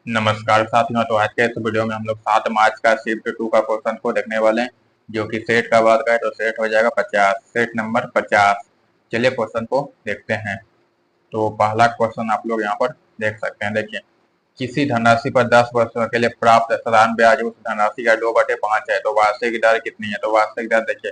नमस्कार साथियों। तो आज के इस वीडियो में हम लोग 7 मार्च का शिफ्ट 2 का क्वेश्चन को देखने वाले हैं, जो कि सेट का बात करें तो सेट हो जाएगा 50, सेट नंबर 50। चलिए क्वेश्चन को देखते हैं। तो पहला क्वेश्चन आप लोग यहाँ पर देख सकते हैं। देखिए, किसी धनराशि पर 10 वर्षों के लिए प्राप्त साधारण ब्याज उस धनराशि का 2/5 है, तो वार्षिक दर कितनी है? तो वार्षिक दर देखिए,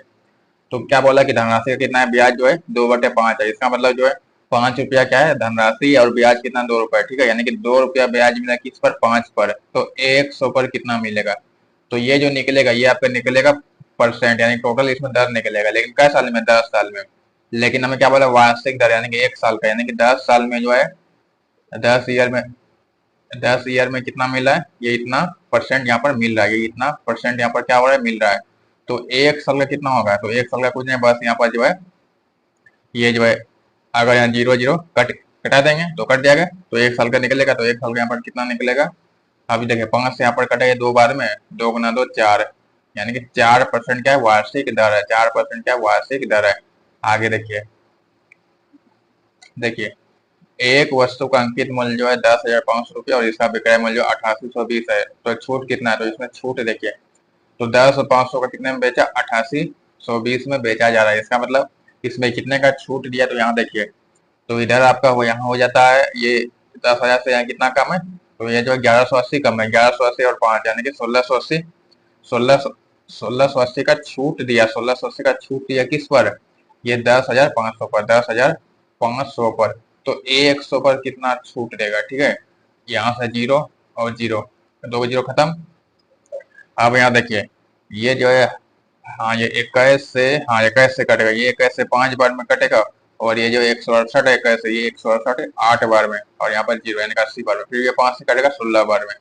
तो क्या बोला कि धनराशि का कितना है? ब्याज जो है 2/5 है। इसका मतलब जो है 5 रुपया क्या है धनराशि, और ब्याज कितना? 2 रुपए। ठीक है, यानी कि 2 रुपया ब्याज मिला किस पर? 5 पर। तो 100 पर कितना मिलेगा? तो ये जो निकलेगा ये आपका निकलेगा परसेंट, यानी टोटल इसमें दर निकलेगा। लेकिन कै साल में? 10 साल में। लेकिन हमें क्या बोला? वार्षिक दर, यानी कि 1 साल का, यानी कि 10 साल में जो है 10 ईयर में 10 ईयर में कितना मिला है? ये इतना परसेंट यहाँ पर मिल रहा है, ये इतना परसेंट यहाँ पर क्या हो रहा है? मिल रहा है। तो 1 साल का कितना होगा? तो 1 साल का कुछ नहीं, बस यहाँ पर जो है ये जो है अगर यहाँ जीरो जीरो कटा देंगे तो कट जाएगा, तो 1 साल का निकलेगा। तो 1 साल का यहाँ पर कितना निकलेगा? अभी देखिए 5 से यहाँ पर कटेगा 2 बार में, 2 गुना 2 4, यानी कि 4% क्या है? वार्षिक दर है। 4% क्या है? वार्षिक दर है। आगे देखिए, देखिए एक वस्तु का अंकित मूल्य जो है 10,500 रुपये और इसका विक्रय मूल्य 8820 है, तो छूट कितना है? तो इसमें छूट देखिए, तो 10 और 500 का कितने में बेचा? 8820 में बेचा जा रहा है। इसका मतलब इसमें कितने का छूट दिया? तो यहाँ देखिए, तो इधर आपका वो यहाँ हो जाता है, ये 10,000 से यहाँ कितना कम है? तो ये जो है 1180 कम है, 1180 और 5 यानी कि 1680। 1680 का छूट दिया, 1680 का छूट दिया किस पर? ये 10,500 पर, 10,500 पर। तो 100 पर कितना छूट देगा? ठीक है, यहाँ से जीरो और जीरो, दो जीरो खत्म। अब यहाँ देखिए, ये जो है, हाँ ये 21 से, हाँ 21 से कटेगा, ये 21 से 5 बार में कटेगा। और ये जो 168 है 21 से, ये 168 8 बार में, और यहाँ पर जीरो यानी कि 80 बार में। फिर ये 5 से कटेगा 16 बार में,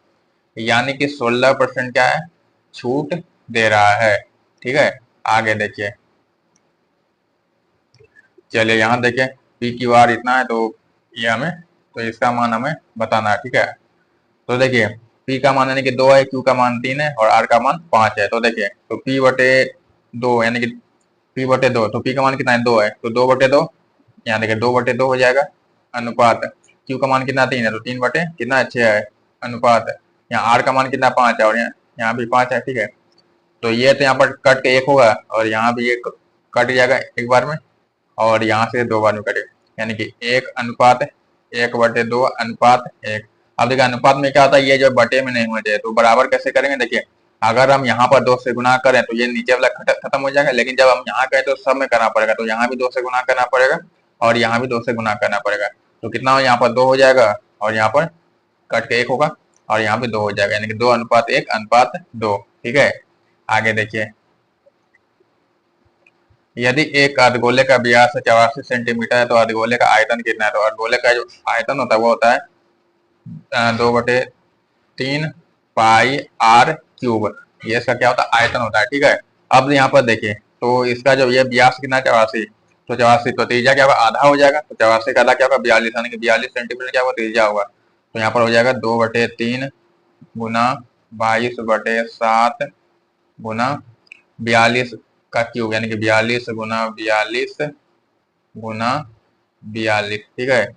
यानी कि 16% क्या है? छूट दे रहा है। ठीक है, आगे देखिए, चलिए यहाँ देखिए, पी क्यू आर इतना है, तो ये हमें, तो इसका मान हमें बताना है। ठीक है, तो देखिए पी का मान यानी कि 2 है, क्यू का मान 3 है और आर का मान 5 है। तो देखिए, तो P/2 यानी कि P/2, तो P का मान कितना है? 2 है, तो 2/2, यहाँ देखिए 2/2 हो जाएगा। अनुपात Q का मान कितना? 3 है, तो 3 बटे कितना? 6 है। अनुपात यहाँ आर का मान कितना? 5 है, और यहाँ भी 5 है। ठीक है, तो ये तो यहाँ पर कट के 1 होगा, और यहाँ भी एक कट जाएगा 1 बार में, और यहाँ से 2 बार में कटेगा, यानी कि 1/1/2 अनुपात 1। अब देखिए अनुपात में क्या होता है? ये जो बटे में नहीं होना चाहिए, तो बराबर कैसे करेंगे? देखिए, अगर हम यहाँ पर 2 से गुना करें तो ये नीचे वाला खत्म हो जाएगा, लेकिन जब हम यहाँ करें तो सब में करना पड़ेगा, तो यहाँ भी 2 से गुना करना पड़ेगा और यहाँ भी 2 से गुना करना पड़ेगा। तो कितना हो? यहाँ पर 2 हो जाएगा, और यहाँ पर कट के 1 होगा, और यहाँ भी 2 हो जाएगा, यानी कि 2:1:2। ठीक है, आगे देखिए, यदि एक अर्धगोले का व्यास 84 सेंटीमीटर है, तो अर्धगोले का आयतन कितना है? तो अर्धगोले का जो आयतन होता है वो होता है 2/3 पाई r क्यूब। ये इसका क्या होता है? आयतन होता है। ठीक है, अब यहाँ पर देखिए, तो इसका जो ये व्यास कितना है? 84, तो 84, तो त्रिज्या क्या होगा? आधा हो जाएगा, तो 84 का आधा क्या होगा? 42, यानी कि 42 सेंटीमीटर क्या होगा? त्रिज्या होगा। तो यहाँ पर हो जाएगा 2/3 गुना 22/7 गुना 42 का क्यूब, यानी कि 42 गुना 42 गुना 42। ठीक है,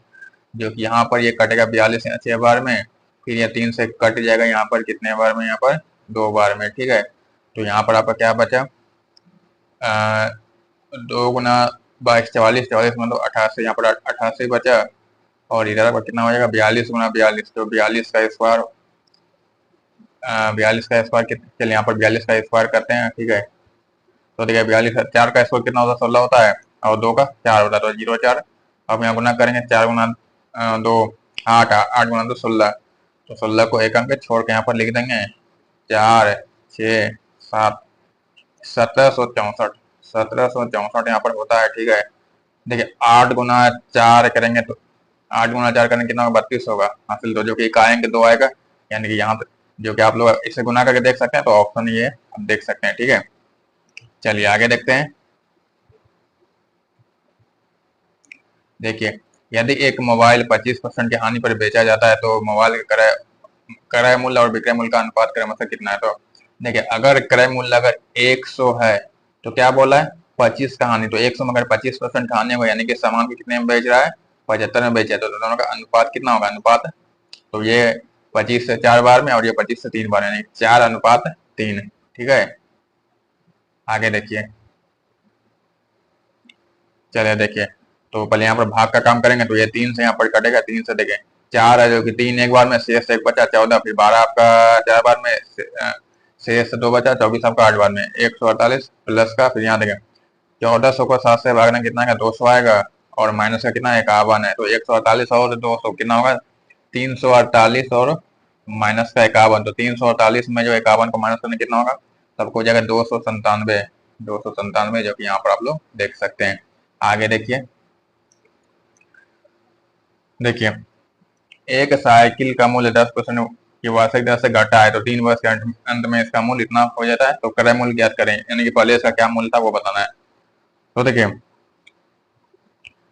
जो कि यहाँ पर ये कटेगा 42 या 6 बार में, फिर ये 3 से कट जाएगा यहाँ पर कितने बार में? यहाँ पर 2 बार में। ठीक है, तो यहाँ पर आपका क्या बचा? 2 गुना 22 44, 44 मतलब 88, यहाँ पर 88 बचा, और इधर पर कितना हो जाएगा? 42 गुना 42, तो 42 का स्क्वायर, 42 का स्क्वायर चलिए यहाँ पर 42 का स्क्वायर करते हैं। ठीक है, तो देखिए 42, 4 का स्क्वायर कितना होता है? 16 होता है, और 2 का 4 होता है, तो 0 4। अब यहाँ गुना करेंगे, 4 गुना 2 8, 8 गुना 2 16, तो 16 को एक अंक छोड़ के यहाँ पर लिख देंगे 4 6 7, 1764, 1764 यहाँ पर होता है। ठीक है, देखिए 8 गुना 4 करेंगे, तो 8 गुना 4 करेंगे कितना होगा? 32 होगा हासिल। तो जो कि 1 आएंगे 2 आएगा, यानी कि यहाँ जो कि आप लोग इसे गुना करके देख सकते हैं, तो ऑप्शन ये आप देख सकते हैं। ठीक है, चलिए आगे देखते हैं। देखिए, यदि एक मोबाइल 25% की हानि पर बेचा जाता है, तो मोबाइल का क्रय क्रय मूल्य और विक्रय मूल्य का अनुपात क्रमशः कितना है? तो देखिए, अगर क्रय मूल्य अगर 100 है, तो क्या बोला है? 25 का हानि, तो 100 में अगर 25% हानि हो, यानी कि सामान को कितने में बेच रहा है? 75 में बेचा है, तो दोनों का अनुपात कितना होगा? अनुपात, तो ये 25 से 4 बार में और ये 25 से 3 बार, यानी 4:3। ठीक है, आगे देखिए, चलिए देखिए, तो पहले यहाँ पर भाग का काम करेंगे, तो ये 3 से यहाँ पर कटेगा, 3 से देखिए 4 है जो कि 3 एक बार में, शेष 1 बचा 14, फिर 12 आपका 4 बार में, शेष 2 बचा 24 आपका 8 बार में, 148 प्लस का, फिर यहाँ देखें 1400 को 7 से भागना कितना है, 200 आएगा, और माइनस का कितना है, 51 है, तो 148 और 200 कितना होगा, 348 और माइनस का 51, तो 348 में जो 51 को माइनस करने कितना होगा, सबको हो जाएगा 297, 297 जो कि यहाँ पर आप लोग देख सकते हैं। आगे देखिए, देखिए एक साइकिल का मूल्य 10% की वार्षिक दर से घटा है, तो 3 वर्ष के अंत में इसका मूल्य इतना हो जाता है, तो क्रय मूल्य ज्ञात करें, यानी कि पहले इसका क्या मूल्य था वो बताना है। तो देखिए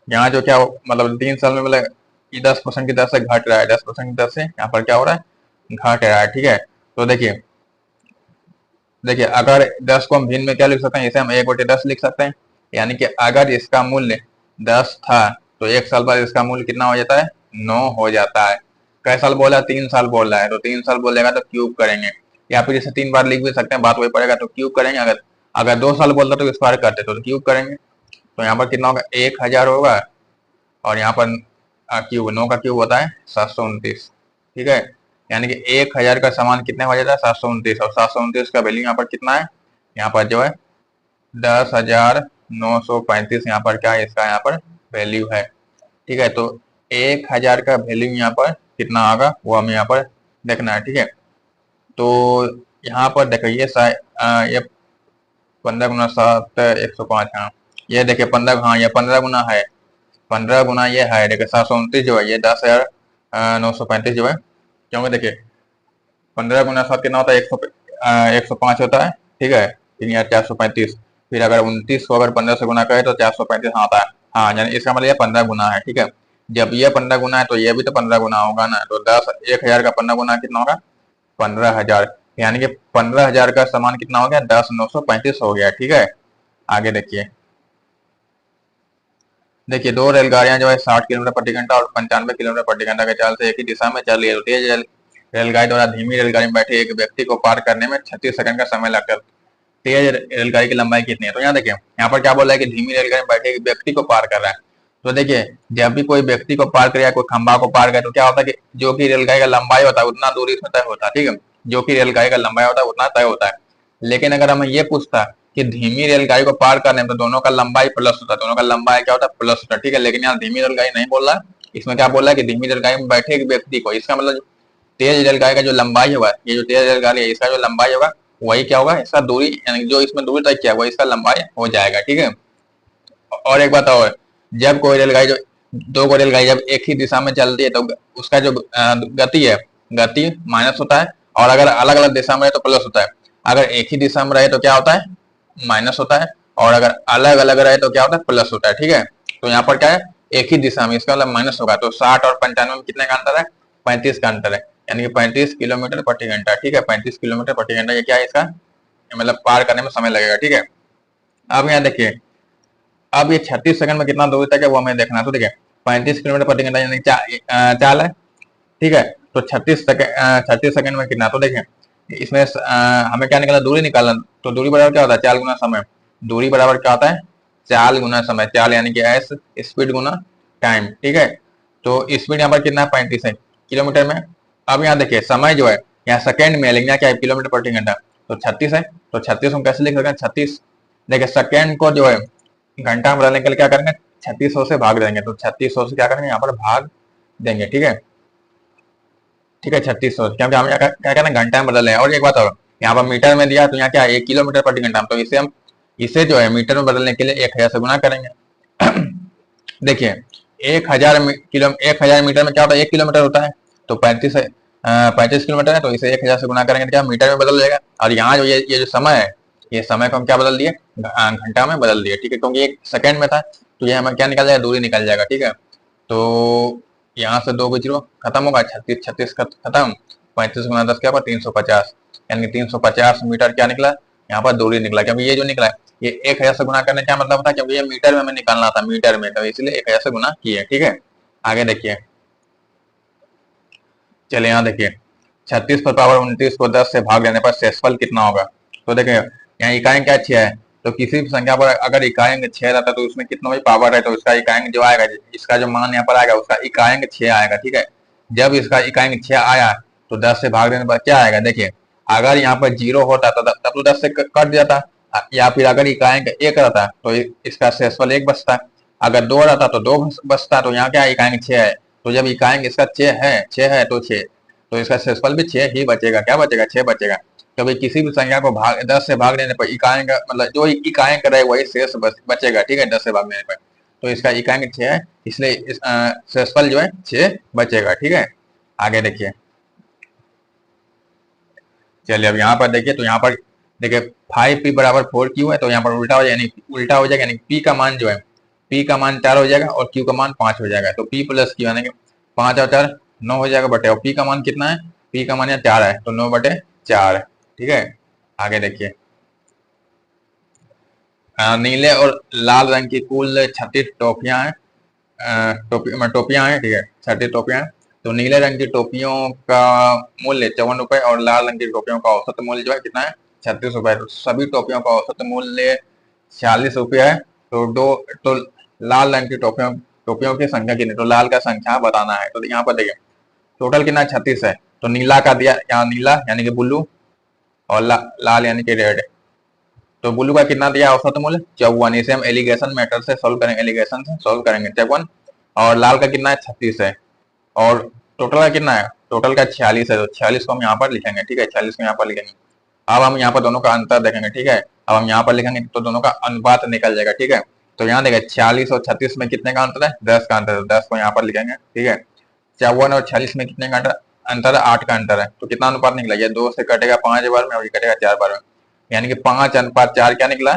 यहाँ जो क्या मतलब 3 साल में मतलब 10% की दर से घट रहा है, 10% की दर से यहाँ पर क्या हो रहा है, घट रहा है। ठीक है, तो देखिए देखिए अगर 10 को हम भिन्न में क्या लिख सकते हैं, इसे हम 1/10 लिख सकते हैं, यानी कि अगर इसका मूल्य 10 था तो 1 साल बाद इसका मूल्य कितना हो जाता है, 9 हो जाता है। कै साल बोला, 3 साल बोल रहा है, तो 3 साल बोलेगा तो क्यूब करेंगे, या फिर इसे 3 बार लिख भी सकते हैं, बात वही पड़ेगा, तो क्यूब करेंगे। अगर अगर 2 साल बोलता तो स्क्वायर करते तो क्यूब करेंगे, तो यहाँ पर कितना होगा, 1000 होगा, और यहाँ पर क्यूब 9 का क्यूब होता है 729। ठीक है, यानी कि 1000 का सामान कितने हो जाता है, 729, और 729 का वैल्यू यहाँ पर कितना है, यहाँ पर जो है 10,935 यहाँ पर क्या है, इसका यहाँ पर वैल्यू है। ठीक है, तो 1000 का वैल्यू यहाँ पर कितना आएगा वो हमें यहाँ पर देखना है। ठीक है, तो यहाँ पर देखिए ये 15 गुना 7 105, हाँ ये देखिए 15, हाँ ये 15 गुना है, 15 गुना ये है, देखिए 729 जो है ये 10,935 जो है, क्योंकि देखिए 15 गुना 7 कितना होता है, 105 होता है। ठीक है, 3,435, फिर अगर 29 को अगर 15 से गुना करें तो 435 आता है, हाँ यानी इसका मतलब ये 15 गुना है। ठीक है, जब ये 15 गुना है तो ये भी तो 15 गुना होगा ना, तो 10,000 का 15 गुना कितना होगा, 15,000, यानी कि 15,000 का सामान कितना हो गया, 10,935 हो गया। ठीक है, आगे देखिए, देखिए दो रेलगाड़ियां जो है 60 किलोमीटर प्रति घंटा और 95 किलोमीटर प्रति घंटा के चाल से एक ही दिशा में चल रही है, तो तेज रेलगाड़ी द्वारा धीमी रेलगाड़ी में बैठे एक व्यक्ति को पार करने में 36 सेकंड का समय लगता है। तेज रेलगाड़ी की लंबाई कितनी है, तो यहाँ देखिए यहाँ पर क्या बोल रहा है कि धीमी रेलगाड़ी में बैठे एक व्यक्ति को पार कर रहा है, तो देखिए जब भी कोई व्यक्ति को पार करे या कोई खंभा को पार करे तो क्या होता है कि जो कि रेलगाड़ी का लंबाई होता है उतना दूरी इसमें तय होता है। ठीक है, जो कि रेलगाड़ी का लंबाई होता है उतना तय होता है, लेकिन अगर हमें ये पूछता कि धीमी रेलगाड़ी को पार करने में तो दोनों का लंबाई प्लस होता है, दोनों का लंबाई क्या होता है, प्लस होता है। ठीक है, लेकिन यहाँ धीमी रेलगाड़ी नहीं बोल रहा है, इसमें क्या बोल रहा है कि धीमी रेलगाड़ी में बैठे एक व्यक्ति को, इसका मतलब तेज रेलगाड़ी का जो लंबाई होगा, ये जो तेज रेलगाड़ी है इसका जो लंबाई होगा वही क्या होगा, इसका दूरी, यानी जो इसमें दूरी तय किया वही इसका लंबाई हो जाएगा। ठीक है, और एक बात और, जब कोई रेलगाड़ी जो दो को रेलगाड़ी जब एक ही दिशा में चलती है तो उसका जो गति है, गति माइनस होता है, और अगर अलग अलग दिशा में रहे तो प्लस होता है। अगर एक ही दिशा में रहे तो क्या होता है, माइनस होता है, और अगर अलग अलग रहे तो क्या होता है, प्लस होता है। ठीक है, तो यहाँ पर क्या है, एक ही दिशा में, इसका मतलब माइनस होगा, तो 60 और 95 में कितने का अंतर है, 35 का अंतर है, यानी कि 35 किलोमीटर प्रति घंटा। ठीक है, 35 किलोमीटर प्रति घंटा, ये क्या है इसका मतलब पार करने में समय लगेगा। ठीक है, अब यहाँ देखिए, अब ये 36 सेकंड में कितना दूरी तक है वो हमें देखना है, तो देखिए 35 किलोमीटर प्रति घंटा यानी चाल है। ठीक है, तो 36 सेकंड में कितना, तो देखिए इसमें हमें क्या निकालना, दूरी निकालना, तो दूरी बराबर क्या होता है, चाल गुना समय, दूरी बराबर क्या होता है, चाल गुना समय, चाल यानी कि एस, स्पीड गुना टाइम। ठीक है, तो स्पीड यहाँ पर कितना है, 35 है किलोमीटर में। अब यहाँ देखिए समय जो है यहाँ सेकेंड में, लेकिन क्या है किलोमीटर प्रति घंटा, तो 36 है, तो 36 हम कैसे लिख सकते हैं, 36, देखिए सेकेंड को जो है घंटा में बदलने के लिए क्या करेंगे, 3600 से भाग देंगे, तो 3600 से क्या करेंगे, यहाँ पर भाग देंगे। ठीक है, ठीक है 3600, क्योंकि हम क्या करें, घंटा में बदल रहे हैं। और एक बात और, यहाँ पर मीटर में दिया तो यहाँ क्या है, 1 किलोमीटर प्रति घंटा, तो इसे हम इसे जो है मीटर में बदलने के लिए 1000 से गुना करेंगे। देखिए 1000 मीटर में क्या होता है, 1 किलोमीटर होता है, तो 35 किलोमीटर है, तो इसे 1000 से गुना करेंगे तो क्या मीटर में बदल जाएगा। और यहाँ जो ये जो समय है, ये समय को हम क्या बदल दिए, घंटा में बदल दिए। ठीक है, क्योंकि एक सेकंड में था, तो ये हमें क्या निकल जाएगा, दूरी निकल जाएगा। ठीक है, तो यहाँ से 2 जीरो खत्म होगा, 36 36 खत्म, 35 गुना 10 क्या होगा, 350, यानी कि 350 मीटर क्या निकला, यहाँ पर दूरी निकला। क्योंकि ये जो निकला ये 1000 से गुना करने क्या मतलब था, क्योंकि ये मीटर में हमें निकालना था, मीटर में, तो इसलिए 1000 से गुना किए। ठीक है, आगे देखिए, चलिए यहाँ देखिए, 36 पर पावर 29 को 10 से भाग देने पर शेषफल कितना होगा। तो देखें यहाँ इकाई क्या 6 है, तो किसी भी संख्या पर अगर इकाई 6 रहता है तो उसमें कितना भी पावर है तो उसका इकाई जो आएगा, इसका जो मान यहाँ पर आएगा उसका इकाई 6 आएगा। ठीक है, जब इसका इकाई 6 आया तो 10 से भाग देने पर क्या आएगा, देखिए अगर यहाँ पर 0 होता तब तो 10 से कट जाता, या फिर अगर इकाई 1 रहता तो इसका शेषफल 1 बचता, अगर 2 रहता तो 2 बचता। तो यहाँ क्या इकाई 6 है, तो जब इकाई इसका 6 है तो 6, तो इसका शेषफल भी 6 ही बचेगा। क्या बचेगा, 6 बचेगा। कभी किसी भी संख्या को 10 से भाग देने पर इकाई का मतलब जो इकाई करे वही शेष बचेगा। ठीक है, 10 से भाग देने पर, तो इसका इकाई 6 है, इसलिए इस शेषफल जो है 6 बचेगा। ठीक है, आगे देखिए, चलिए अब यहाँ पर देखिए, तो यहाँ पर देखिए 5p बराबर 4q है, तो यहाँ पर उल्टा हो जाएगा, यानी उल्टा हो जाएगा, यानी p का मान जो है, p का मान 4 हो जाएगा और q का मान 5 हो जाएगा। तो p प्लस q यानी कि 5 और 4 9 हो जाएगा बटे, और p का मान कितना है, p का मान यहाँ 4 है, तो 9 बटे 4। ठीक है, आगे देखिए, नीले और लाल रंग की कुल 36 टोपियां हैं, टोपियां हैं। ठीक है, 36 टोपियां हैं। तो नीले रंग की टोपियों का मूल्य 54 रुपए और लाल रंग की टोपियों का औसत मूल्य जो है कितना है, 36 रुपए। तो सभी टोपियों का औसत मूल्य 46 रुपये है। तो लाल रंग की टोपियों की संख्या कितनी, तो लाल का संख्या बताना है। तो यहाँ पर देखिए टोटल कितना 36 है, तो नीला का दिया, यहाँ नीला यानी कि ब्लू और लाल यानी कि रेड। तो ब्लू का कितना दिया औसत मूल्य 54, इसे हम एलिगेशन मेथड से सॉल्व करेंगे, एलिगेशन से सॉल्व करेंगे 54। और लाल का कितना है 36 है, और टोटल का कितना है, टोटल का 46 है, तो 46 को हम यहाँ पर लिखेंगे। ठीक है, 46 को यहाँ पर लिखेंगे। अब हम यहाँ पर दोनों का अंतर देखेंगे। ठीक है, अब हम यहाँ पर लिखेंगे तो दोनों का अनुपात निकल जाएगा। ठीक है, तो यहाँ देखिए 46 और 36 में कितने का अंतर है, 10 का अंतर है, 10 को यहाँ पर लिखेंगे। ठीक है, 54 और 46 में कितने का अंतर है, 8 का अंतर है। तो कितना अनुपात निकला, ये 2 से कटेगा 5 बार में और ये कटेगा 4 बार में, यानी कि 5:4 क्या निकला,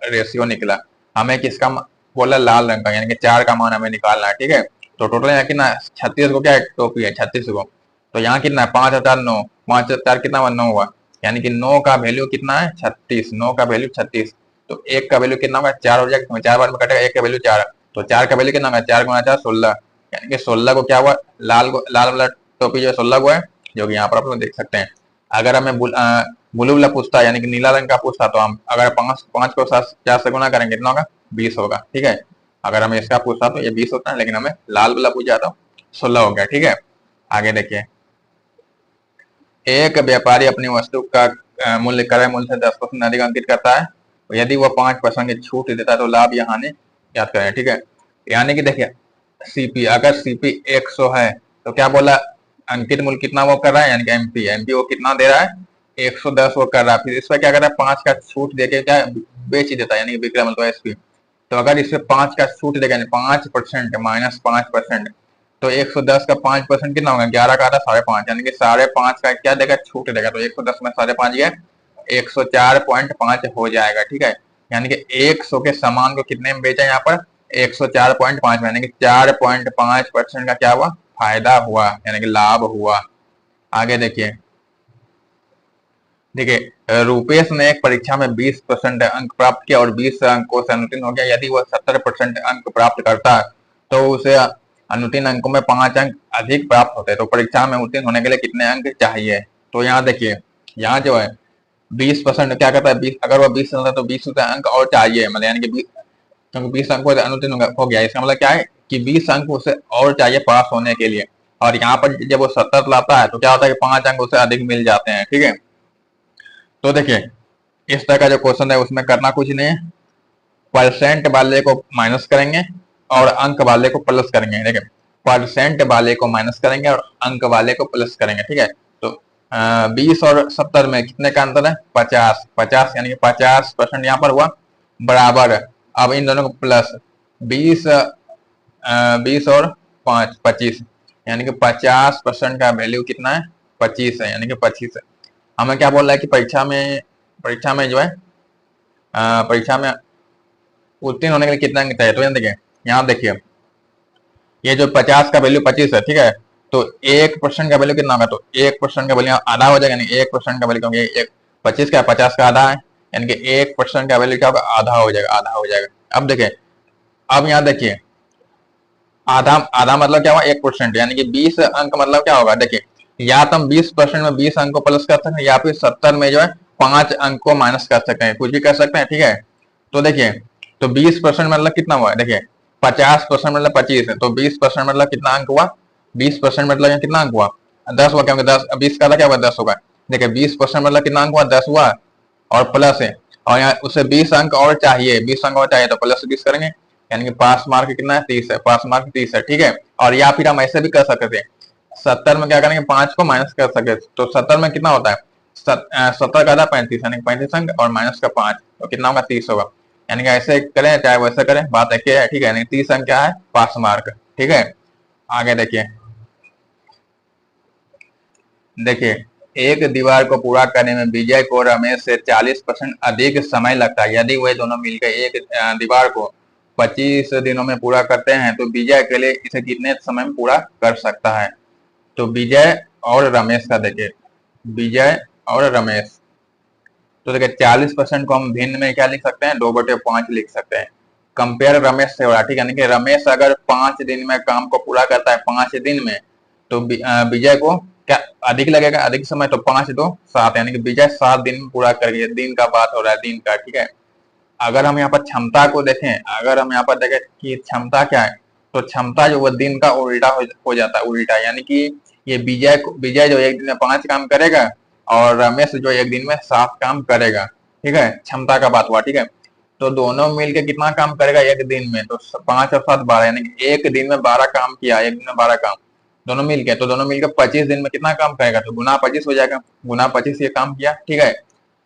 रेशियो निकला। हमें किसका बोला, लाल रंग का, यानी कि 4 का मान हमें निकालना है। ठीक है, तो टोटल यहाँ कितना 36 को क्या है, टोपी है 36 को, तो यहाँ कितना है 5 और 4 9, 5 और 4 कितना हुआ 9 हुआ, यानी कि 9 का वैल्यू कितना है 36, 9 का वैल्यू 36। तो 1 का वैल्यू कितना होगा 4 हो जाएगा, 4 बार में कटेगा, 1 का वैल्यू 4, तो 4 का वैल्यू कितना होगा 4 गुना 4 16, यानी कि 16 को क्या हुआ, लाल वाला टोपी जो है 16 को है, जो कि यहाँ पर आप लोग देख सकते हैं। अगर हमें ब्लू वाला पूछता यानी कि नीला रंग का पूछता, तो हम अगर 5 को 4 से गुना करेंगे कितना होगा 20 होगा। ठीक है, अगर हमें इसका पूछता तो ये 20 होता है, लेकिन हमें लाल वाला पूछा तो 16 हो गया। ठीक है, आगे देखिए, एक व्यापारी अपनी वस्तु का मूल्य क्रय मूल्य से 10% अधिक अंकित करता है, तो यदि वह 5% की छूट देता है तो लाभ या हानि याद करें। ठीक है, यानी कि देखिए सीपी, अगर सीपी 100 है तो क्या बोला, अंकित मूल्य कितना वो कर रहा है, यानी कि एमपी वो कितना दे रहा है 110 वो कर रहा है, फिर इस पर क्या कर रहा है 5 का छूट देके क्या बेच देता है, यानी कि विक्रय मतलब एसपी। तो अगर इसमें 5 का छूट देगा 5% माइनस 5%, तो 110 का 5% कितना होगा 11 का आधा 5.5, यानी कि 5.5 का क्या देगा छूट देगा, तो 110 में 5.5 गया 104.5 हो जाएगा। ठीक है, यानी कि 100 के सामान को कितने में बेचा यहाँ पर 104.5 में, यानी कि 4.5% का क्या हुआ फायदा हुआ, यानी कि लाभ हुआ। आगे देखिए, देखिए रुपेश ने एक परीक्षा में 20% अंक प्राप्त किया और 20 अंकों से अनुत्तीर्ण हो गया। यदि वह 70% अंक प्राप्त करता तो उसे अनुत्तीर्ण अंकों में 5 अंक अधिक प्राप्त होते, तो परीक्षा में उत्तीर्ण होने के लिए कितने अंक चाहिए। तो यहाँ देखिए, यहाँ जो है 20% क्या करता है, 20 अगर वह 20 चलता है तो 20 अंक और चाहिए, मतलब यानी कि 20, क्योंकि 20 अंकों से अनुत्तीर्ण हो गया, इसका मतलब क्या है कि 20 अंक उसे और चाहिए पास होने के लिए। और यहाँ पर जब वो 70 लाता है तो क्या होता है कि 5 अंक उसे अधिक मिल जाते हैं। ठीक है, तो देखिए इस तरह का जो क्वेश्चन है उसमें करना कुछ नहीं है, परसेंट वाले को माइनस करेंगे और अंक वाले को प्लस करेंगे। देखिए परसेंट वाले को माइनस करेंगे और अंक वाले को प्लस करेंगे। ठीक है, तो 20 और 70 में कितने का अंतर है 50, यानी कि 50% यहाँ पर हुआ बराबर। अब इन दोनों को प्लस 20 और 5 25, यानी कि 50% का वैल्यू कितना है 25 है, यानी कि 25 है। हमें क्या बोल रहा है कि परीक्षा में जो है परीक्षा में उत्तीर्ण होने के लिए कितना अंक चाहिए। तो यहाँ देखिए ये जो 50 का वैल्यू 25 है, ठीक है, तो 1% का वैल्यू कितना होगा, तो 1% का वैल्यू आधा हो जाएगा, यानी 1% का वैल्यू, क्योंकि 25 का 50 का आधा है, यानी कि 1% का वैल्यू क्या होगा आधा हो जाएगा। अब देखिए, अब यहाँ देखिए आधा मतलब क्या हुआ 1%, यानी कि 20 अंक मतलब क्या होगा, देखिए या तो हम 20% में 20 अंक को प्लस कर सकते हैं, या फिर 70 में जो है 5 अंक को माइनस कर सकते हैं, कुछ भी कर सकते हैं, ठीक है। तो देखिए, तो 20% मतलब कितना हुआ, देखिए 50% मतलब 25 है, तो 20% मतलब कितना अंक हुआ, 20% मतलब यहाँ कितना अंक हुआ, 10 हुआ, क्योंकि 10 20 का क्या हुआ, 10 होगा। देखिए 20% मतलब कितना अंक हुआ, 10 हुआ, और प्लस है, और यहाँ उससे 20 अंक और चाहिए, 20 अंक और चाहिए, तो प्लस 20 करेंगे, यानी कि पास मार्क कितना है, 30 है, पास मार्क 30 है, ठीक है। और या फिर हम ऐसे भी कर सकते थे, 70 में क्या करेंगे, 5 को माइनस कर सके, तो 70 में कितना होता है, 70 का था 35, यानी 35 अंक और माइनस का 5, तो कितना होगा, 30 होगा। यानी कि ऐसे करें चाहे वैसे करें, बात एक ही है, ठीक है। यानी 30 अंक क्या है, पास मार्क, ठीक है। आगे देखिए, देखिए एक दीवार को पूरा करने में विजय को रमेश से 40% अधिक समय लगता है। यदि वे दोनों मिलकर एक दीवार को 25 दिनों में पूरा करते हैं, तो विजय अकेले इसे कितने समय में पूरा कर सकता है। तो विजय और रमेश का देखिए, विजय और रमेश, तो देखिए 40% को हम भिन्न में क्या लिख सकते हैं, 2/5 लिख सकते हैं। कंपेयर रमेश से हो रहा है, ठीक है। यानी कि रमेश अगर 5 दिन में काम को पूरा करता है, 5 दिन में, तो विजय को क्या अधिक लगेगा, अधिक समय, तो 5 2 7, यानी कि विजय 7 दिन में पूरा कर गया, दिन का बात हो रहा है, दिन का, ठीक है। अगर हम यहाँ पर क्षमता को देखें, अगर हम यहाँ पर देखें कि क्षमता क्या है, तो क्षमता जो वो दिन का उल्टा हो जाता है, उल्टा, यानी कि ये विजय जो एक दिन में 5 काम करेगा, और रमेश जो एक दिन में 7 काम करेगा, ठीक है, क्षमता का बात हुआ, ठीक है। तो दोनों मिलके कितना काम करेगा एक दिन में, तो 5 और 7 12, यानी कि एक दिन में 12 काम किया, एक दिन में 12 काम, दोनों मिलके, तो दोनों मिलकर 25 दिन में कितना काम करेगा, तो गुना 25 हो जाएगा, गुना 25 ये काम किया, ठीक है।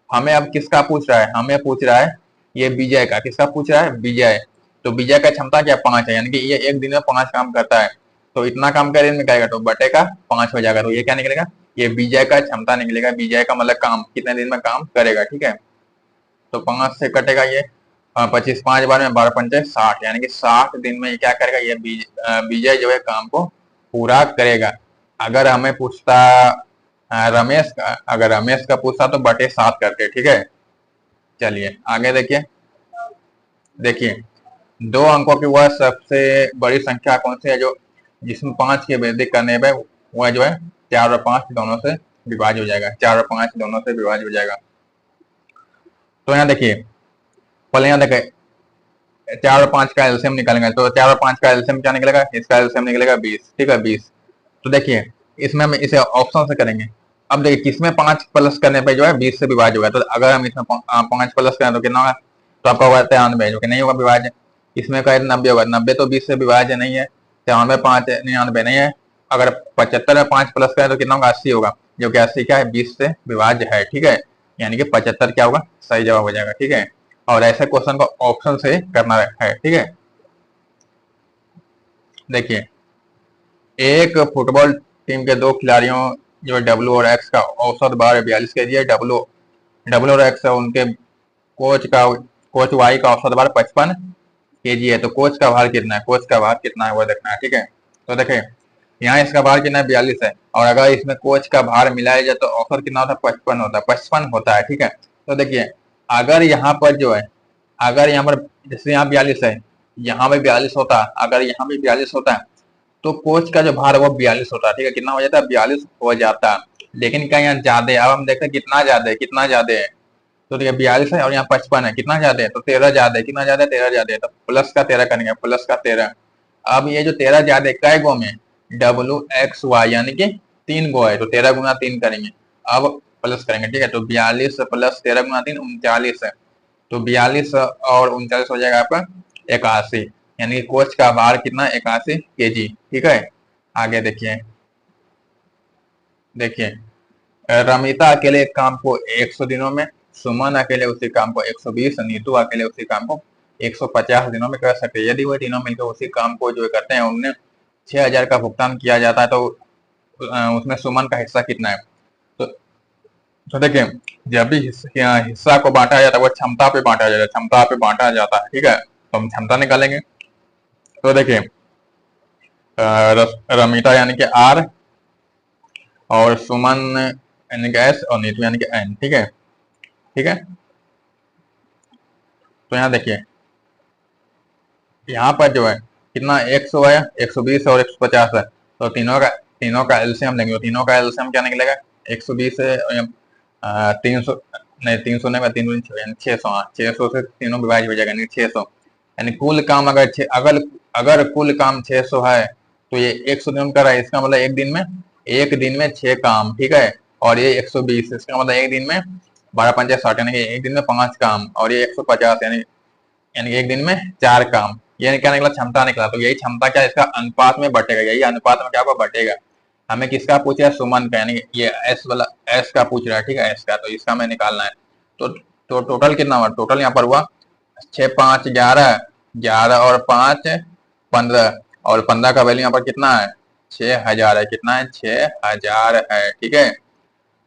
हमें अब किसका पूछ रहा है, हमें पूछ रहा है ये विजय का, किसका पूछ रहा है, विजय। तो विजय का क्षमता क्या, 5 है, यानी कि ये एक दिन में 5 काम करता है, तो इतना काम करे में करेगा, तो बटे का 5 हो जाएगा, तो ये क्या निकलेगा, ये विजय का क्षमता निकलेगा। विजय का मतलब काम, कितने दिन में काम करेगा, ठीक है। तो 5 से कटेगा ये 25, 5 बार में 12 × 5 = 60, यानी कि 60 दिन में ये क्या करेगा, ये विजय जो है काम को पूरा करेगा। अगर हमें पूछता रमेश का, अगर रमेश का पूछता तो बटे 7 करते, ठीक है। चलिए आगे देखिए, देखिए 2 अंकों की वह सबसे बड़ी संख्या कौन सी है जो जिसमें 5 की वृद्धि करने पे वह जो है 4 और 5 दोनों से विभाज्य हो जाएगा, 4 और 5 दोनों से विभाज्य हो जाएगा। तो यहाँ देखिए, पहले यहाँ देखिए 4 और 5 का एलसीएम निकालेंगे, तो 4 और 5 का एलसीएम क्या निकलेगा, इसका एलसीएम निकलेगा 20, ठीक है, 20। तो देखिए इसमें हम इसे ऑप्शन से करेंगे। अब देखिए किसमें 5 प्लस करने पे जो है 20 से विभाज्य होगा, तो अगर हम इसमें 5 प्लस करें तो कितना होगा, तो आपका होगा 93, जो कि नहीं होगा विभाज्य। इसमें का 90 होगा, 90 तो 20 से विभाज्य नहीं है, 93 5 99 नहीं है। अगर 75 में 5 प्लस करें तो कितना होगा, 80 होगा, जो कि 80 क्या है, 20 से विभाज्य है, ठीक है। यानी कि 75 क्या होगा, सही जवाब हो जाएगा, ठीक है। और ऐसे क्वेश्चन को ऑप्शन से करना है, ठीक है। देखिए एक फुटबॉल टीम के 2 खिलाड़ियों जो डब्ल्यू और एक्स का औसत भार 42 के जी है, डब्ल्यू डब्ल्यू और एक्स है, उनके कोच वाई का औसत भार 55 के जी है, तो कोच का भार कितना है, कोच का भार कितना है वो देखना है, ठीक है। तो देखें यहाँ इसका भार कितना है, 42 है, और अगर इसमें कोच का भार मिलाया जाए तो औसत कितना होता है, 55 होता है, 55 होता है, ठीक है। तो देखिए अगर यहाँ पर जो है, अगर यहाँ पर जैसे यहाँ 42 है, यहाँ पे 42 होता, अगर यहाँ भी 42 होता है, तो कोच का जो भार है वो 42 होता है, ठीक है, कितना हो जाता है, 42 हो जाता है। लेकिन क्या यहाँ ज्यादा है, अब हम देखते हैं कितना ज्यादा है, कितना ज्यादा है। तो देखिए 42 है और यहाँ 55 है, कितना ज्यादा है, तो 13 ज्यादा है, कितना ज्यादा है, 13 ज्यादा है, तो प्लस का 13 करेंगे, प्लस का 13। अब ये जो 13 ज्यादा है कै गो में, डब्ल्यू एक्स वाई, यानी कि 3 गो है, तो 13 गुना 3 करेंगे। अब प्लस करेंगे, ठीक है, तो 42 प्लस 13 गुना 3 39 है, तो 42 और 39 हो जाएगा आपका 81, यानी कि कोच का भार कितना, 81 केजी, ठीक है। आगे देखिए, देखिए रमिता अकेले एक काम को 100 दिनों में, सुमन अकेले उसी काम को 120, नीतू अकेले उसी काम को 150 दिनों में कर सकते हैं। यदि वो तीनों मिलकर उसी काम को जो करते हैं, उनने 6000 का भुगतान किया जाता है, तो उसमें सुमन का हिस्सा कितना है। तो, तो देखिए जब भी हिस्सा को बांटा जाता है वो क्षमता पे बांटा जाता है, क्षमता पे बांटा जाता है, ठीक है। तो हम क्षमता निकालेंगे। तो देखिए रमिता यानी कि आर, और सुमन यानी कि एस, और नीतू यानी कि एन, ठीक है, ठीक है। तो यहाँ देखिए, यहाँ पर जो है कितना 100 है, 120 और 150 है, तो तीनों का तीनों का एलसीएम लेंगे, तो तीनों का एलसीएम क्या निकलेगा, 120 से 300, नहीं 300 नहीं, 300 यानी 600, हाँ 600 से तीनों विभाजित हो जाएगा यानी 600, यानी कुल काम अगर अगर कुल काम 600 है तो ये 100 दिन कर रहा है, इसका मतलब एक दिन में 6 काम, ठीक है। और ये 120, इसका मतलब एक दिन में 12 पंचे 60, यानी कि एक दिन में 5 काम, और ये 150 यानी यानी एक दिन में 4 काम। ये क्या निकला, क्षमता निकला। तो यही क्षमता क्या इसका अनुपात में बटेगा, यही अनुपात में क्या होगा, बटेगा। हमें किसका पूछ रहा है, सुमन का, यानी ये एस वाला एस का पूछ रहा है, ठीक है, एस का, तो इसका हमें निकालना है। तो टोटल कितना हुआ, टोटल यहाँ पर हुआ 6 5 11, 11 और 5 15, और 15 का वैल्यू यहाँ पर कितना है, 6000 है, कितना है, 6000 है, ठीक है।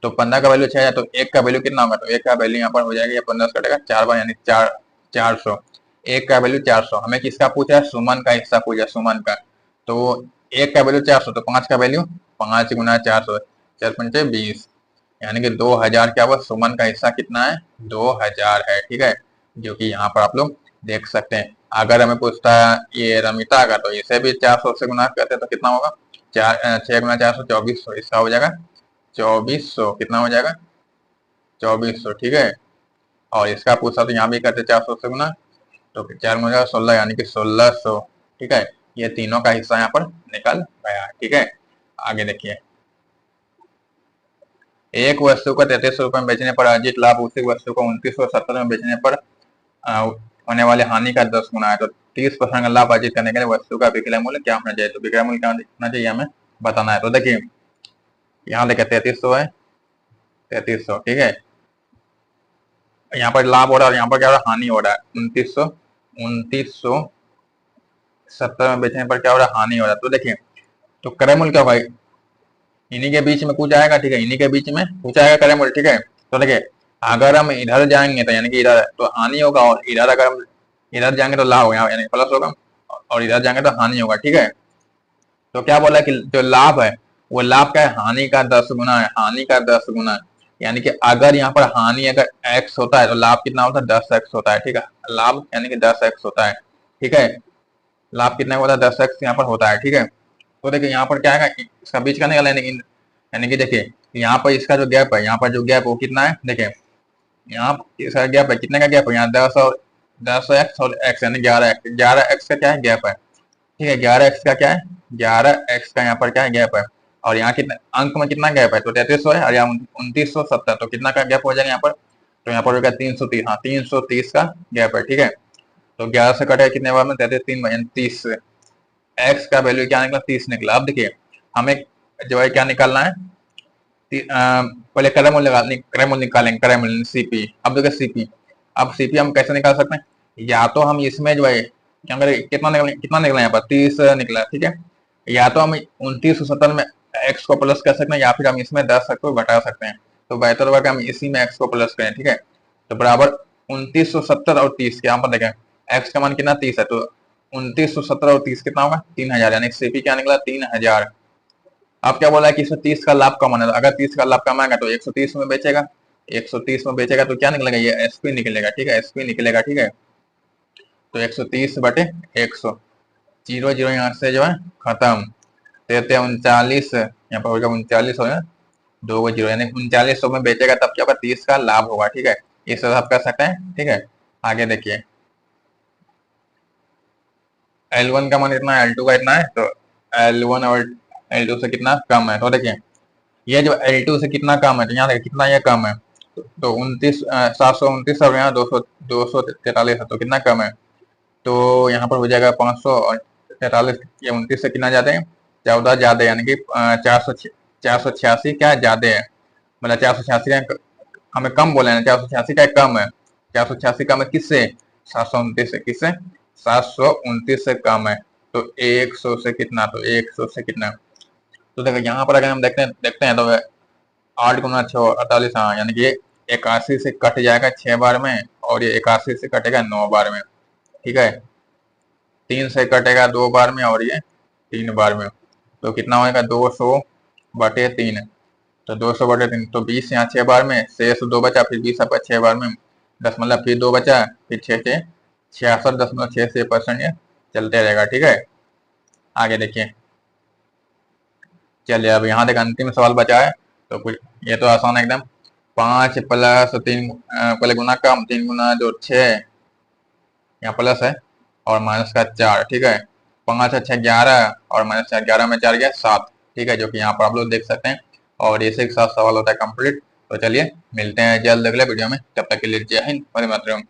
तो 15 का वैल्यू 6000, तो एक का वैल्यू कितना होगा, तो एक का वैल्यू यहाँ पर हो जाएगा, 15 से कटेगा 4 बार, यानी 400। एक का वैल्यू 400, हमें किसका पूछा है, सुमन का हिस्सा पूछा, सुमन का। तो एक का वैल्यू 400, तो 5 का वैल्यू 5 गुना 400, 4 पंचे 20, यानी कि 2000 क्या हुआ, सुमन का हिस्सा कितना है, 2000 है, ठीक है। जो कि यहाँ पर आप लोग देख सकते हैं। अगर हमें पूछता है ये रमिता का, तो इसे भी 400 से गुना करते हैं तो कितना होगा, 6 गुना 400 2400, इसका हो जाएगा 2400, कितना हो जाएगा, 2400, ठीक है। और इसका पूछा तो यहाँ भी करते 400 से गुना, तो 4 गुना 16, यानी कि 1600, ठीक है। ये तीनों का हिस्सा यहाँ पर निकल गया, ठीक है। आगे देखिए, एक वस्तु को 3300 में बेचने पर अर्जित लाभ उसी वस्तु को 2970 में बेचने पर होने वाले हानि का 10 गुना है। तो 30% का लाभ अर्जित करने के लिए वस्तु का विक्रय मूल्य क्या होना चाहिए, तो विक्रय मूल्य क्या होना चाहिए हमें बताना है। तो देखिए यहाँ देखिए 3300 है, 3300, ठीक है। यहाँ पर लाभ हो रहा है और यहाँ पर क्या हो रहा है, हानि हो रहा है, 2970 में बेचने पर क्या हो रहा है, हानि हो रहा है। तो देखिए, तो क्रय मूल्य क्या होगा, इन्हीं के बीच में कुछ आएगा, ठीक है, इन्हीं के बीच में कुछ आएगा क्रय मूल्य, ठीक है। तो देखिए, अगर हम इधर जाएंगे तो यानी कि इधर तो हानि होगा, और इधर अगर हम इधर जाएंगे तो लाभ होगा, यानी प्लस होगा, और इधर जाएंगे तो हानि होगा, ठीक है। तो क्या बोला कि जो लाभ है वो लाभ क्या है, हानि का 10 गुना है, हानि का 10 गुना, यानी कि अगर यहाँ पर हानि अगर x होता है तो लाभ कितना होता है, 10x होता है, ठीक है। लाभ यानी कि 10x होता है, ठीक है। लाभ कितना होता है, 10x यहाँ पर होता है, ठीक है। तो देखिए यहाँ पर क्या है, इसका बीच का निकाल, यानी कि देखिए यहाँ पर इसका जो गैप है, यहाँ पर जो गैप वो कितना है, देखिए यहाँ इसका गैप है, कितने का गैप है, यहाँ 10x और x, यानी 11x का क्या है, गैप है, ठीक है। 11x का क्या है, 11x का यहाँ पर क्या है, गैप है। और यहाँ कितना अंक में कितना गैप है, तो 3300 है, और यहाँ 2970, तो कितना का गैप हो जाएगा यहाँ पर, तो यहाँ पर होगा 330, हाँ 330 का गैप है, ठीक है। तो 11 से कटेगा कितने बार में, 33 3 यानी 30, एक्स का वैल्यू क्या निकला, 30 निकला। अब देखिए हमें जो है क्या निकालना है, पहले क्रय मूल्य निकालेंगे, क्रय मूल्य सीपी। अब देखिए सीपी, अब सीपी हम कैसे निकाल सकते हैं, या तो हम इसमें जो है कितना निकला यहाँ पर 30 निकला, ठीक है। या तो हम 2970 में एक्स को प्लस कर सकते हैं, या फिर हम इसमें 10 को घटा सकते हैं। तो बेहतर होगा कि हम इसी में एक्स को प्लस करें, ठीक है। तो बराबर 2970 और 30 के यहाँ पर देखें, एक्स का मान कितना 30 है, तो 2970 और 30 कितना होगा, 3000, यानी सीपी क्या निकला, 3000। अब क्या बोला है कि 130 का लाभ कम आना, अगर 30 का लाभ कम आएगा तो 130 में बेचेगा, 130 में बेचेगा तो क्या निकलेगा, ये एसपी निकलेगा, ठीक है, एसपी निकलेगा, ठीक है। तो 130 बटे 100, जीरो जीरो यहाँ से जो है खत्म, तेरह 39, यहाँ पर हो जाएगा 39 हो, 2 जीरो, यानी 3900 में बेचेगा, तब क्या होगा, 30 का लाभ होगा, ठीक है। इस तरह आप कर सकते हैं, ठीक है। आगे देखिए, L1 का मान इतना है, L2 का इतना है, तो L1 और L2 से कितना कम है, तो देखिए ये जो L2 से कितना कम है, तो यहाँ देखिए कितना ये कम है, तो 729 और यहाँ 243 है, तो कितना कम है, तो यहाँ पर हो जाएगा 543, ये 29 से कितना ज्यादा है, 14 ज्यादा, यानी कि 486 क्या ज्यादा है, मतलब 486 हमें कम बोले ना, 486 का कम है, 486 कम है किससे, 729 से, किससे, 729 से कम है। तो 100 से कितना, तो 100 से कितना, तो देखो यहाँ पर अगर हम देखते हैं तो 8 गुना 6 48, हाँ, यानी कि 81 से कट जाएगा 6 बार में, और ये 81 से कटेगा 9 बार में, ठीक है। 3 से कटेगा 2 बार में, और ये 3 बार में, तो कितना होगा, 200 बटे 3, तो 200 बटे 3, तो 20 यहाँ 6 बार में, शेष 2 बचा, फिर 20 आपका 6 बार में, 10 मतलब फिर 2 बचा, फिर 6 66.6% ये चलते रहेगा, ठीक है। आगे देखिए, चलिए अब यहाँ तक अंतिम सवाल बचा है, तो कुछ ये तो आसान है एकदम। 5 प्लस 3 पहले गुना कम, 3 गुना जो 6, यहाँ प्लस है और माइनस का 4, ठीक है। 5 अच्छा 11 और माइनस 4, 11 में 4 गया 7, ठीक है, जो कि यहाँ पर आप लोग देख सकते हैं। और इसी के साथ सवाल होता है कंप्लीट। तो चलिए मिलते हैं जल्द अगले वीडियो में, तब तक के लिए जय हिंद, वंदे मातरम।